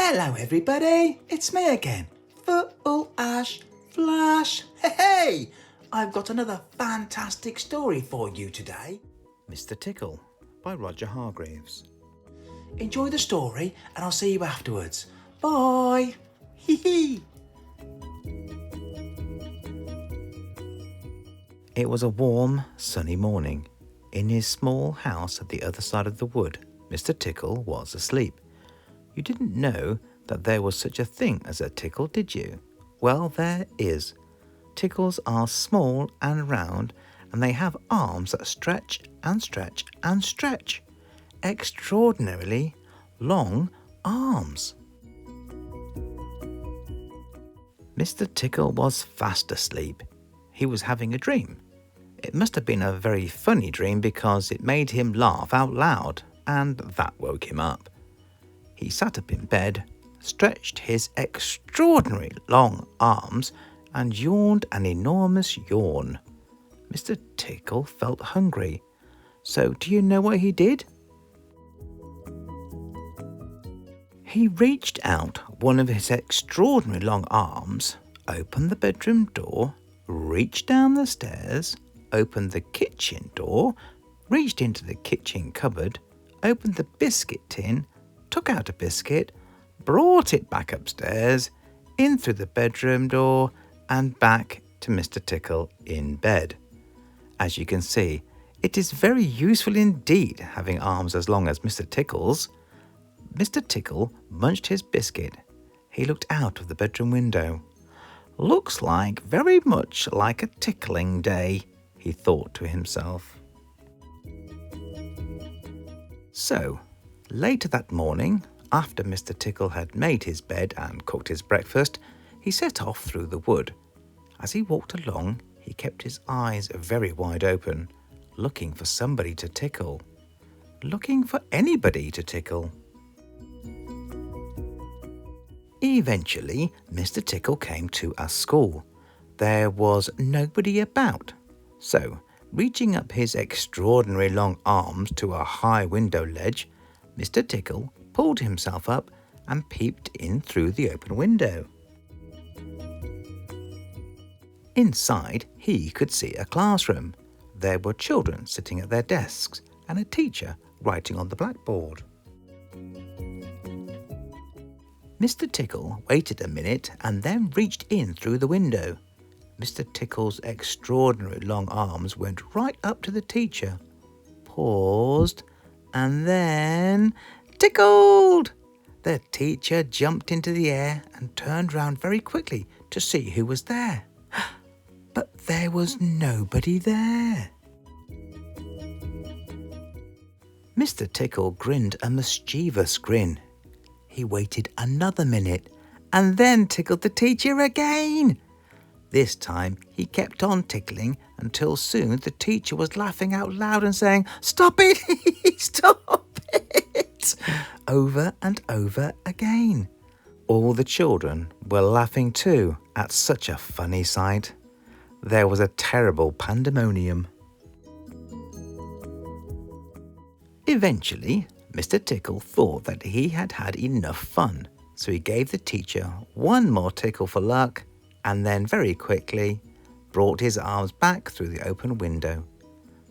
Hello everybody, it's me again, Football Ash Flash. Hey, I've got another fantastic story for you today. Mr. Tickle by Roger Hargreaves. Enjoy the story and I'll see you afterwards. Bye. Hee hee. It was a warm, sunny morning. In his small house at the other side of the wood, Mr. Tickle was asleep. You didn't know that there was such a thing as a tickle, did you? Well, there is. Tickles are small and round, and they have arms that stretch and stretch and stretch. Extraordinarily long arms. Mr. Tickle was fast asleep. He was having a dream. It must have been a very funny dream because it made him laugh out loud, and that woke him up. He sat up in bed, stretched his extraordinary long arms, and yawned an enormous yawn. Mr. Tickle felt hungry. So do you know what he did? He reached out one of his extraordinary long arms, opened the bedroom door, reached down the stairs, opened the kitchen door, reached into the kitchen cupboard, opened the biscuit tin, took out a biscuit, brought it back upstairs, in through the bedroom door, and back to Mr. Tickle in bed. As you can see, it is very useful indeed having arms as long as Mr. Tickle's. Mr. Tickle munched his biscuit. He looked out of the bedroom window. Looks like very much like a tickling day, he thought to himself. So, later that morning, after Mr. Tickle had made his bed and cooked his breakfast, he set off through the wood. As he walked along, he kept his eyes very wide open, looking for somebody to tickle. Looking for anybody to tickle. Eventually, Mr. Tickle came to a school. There was nobody about. So, reaching up his extraordinary long arms to a high window ledge, Mr. Tickle pulled himself up and peeped in through the open window. Inside, he could see a classroom. There were children sitting at their desks and a teacher writing on the blackboard. Mr. Tickle waited a minute and then reached in through the window. Mr. Tickle's extraordinary long arms went right up to the teacher, paused, and then tickled! The teacher jumped into the air and turned round very quickly to see who was there. But there was nobody there. Mr. Tickle grinned a mischievous grin. He waited another minute and then tickled the teacher again. This time he kept on tickling until soon the teacher was laughing out loud and saying, "Stop it! Stop it!" over and over again. All the children were laughing too at such a funny sight. There was a terrible pandemonium. Eventually, Mr. Tickle thought that he had had enough fun, so he gave the teacher one more tickle for luck and then very quickly brought his arms back through the open window.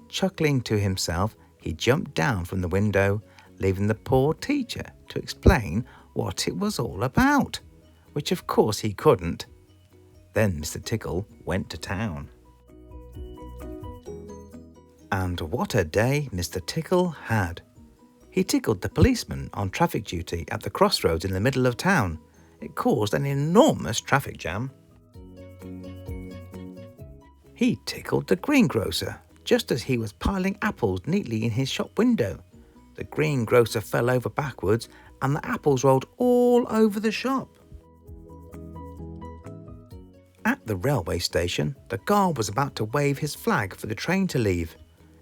Chuckling to himself, he jumped down from the window, leaving the poor teacher to explain what it was all about, which of course he couldn't. Then Mr. Tickle went to town. And what a day Mr. Tickle had. He tickled the policeman on traffic duty at the crossroads in the middle of town. It caused an enormous traffic jam. He tickled the greengrocer just as he was piling apples neatly in his shop window. The greengrocer fell over backwards and the apples rolled all over the shop. At the railway station, the guard was about to wave his flag for the train to leave.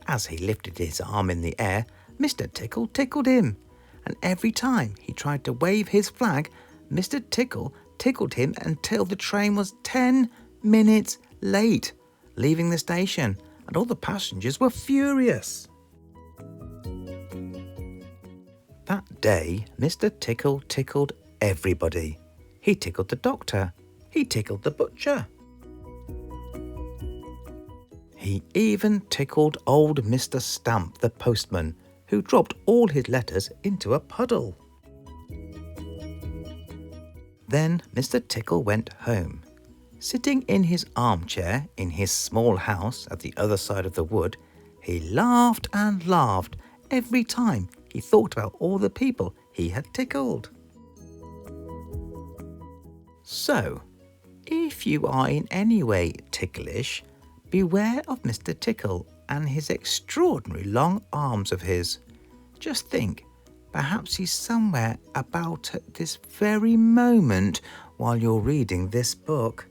As he lifted his arm in the air, Mr. Tickle tickled him, and every time he tried to wave his flag, Mr. Tickle tickled him until the train was 10 minutes late, leaving the station, and all the passengers were furious. That day, Mr. Tickle tickled everybody. He tickled the doctor. He tickled the butcher. He even tickled old Mr. Stamp, the postman, who dropped all his letters into a puddle. Then Mr. Tickle went home. Sitting in his armchair in his small house at the other side of the wood, he laughed and laughed every time he thought about all the people he had tickled. So, if you are in any way ticklish, beware of Mr. Tickle and his extraordinary long arms of his. Just think, perhaps he's somewhere about at this very moment while you're reading this book.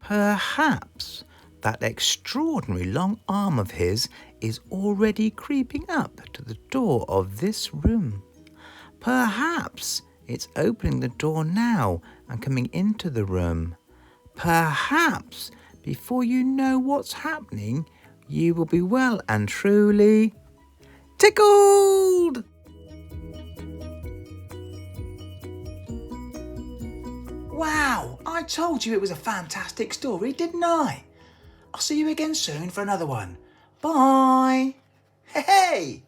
Perhaps that extraordinary long arm of his is already creeping up to the door of this room. Perhaps it's opening the door now and coming into the room. Perhaps, before you know what's happening, you will be well and truly tickled! Wow, I told you it was a fantastic story, didn't I? I'll see you again soon for another one. Bye! Hey!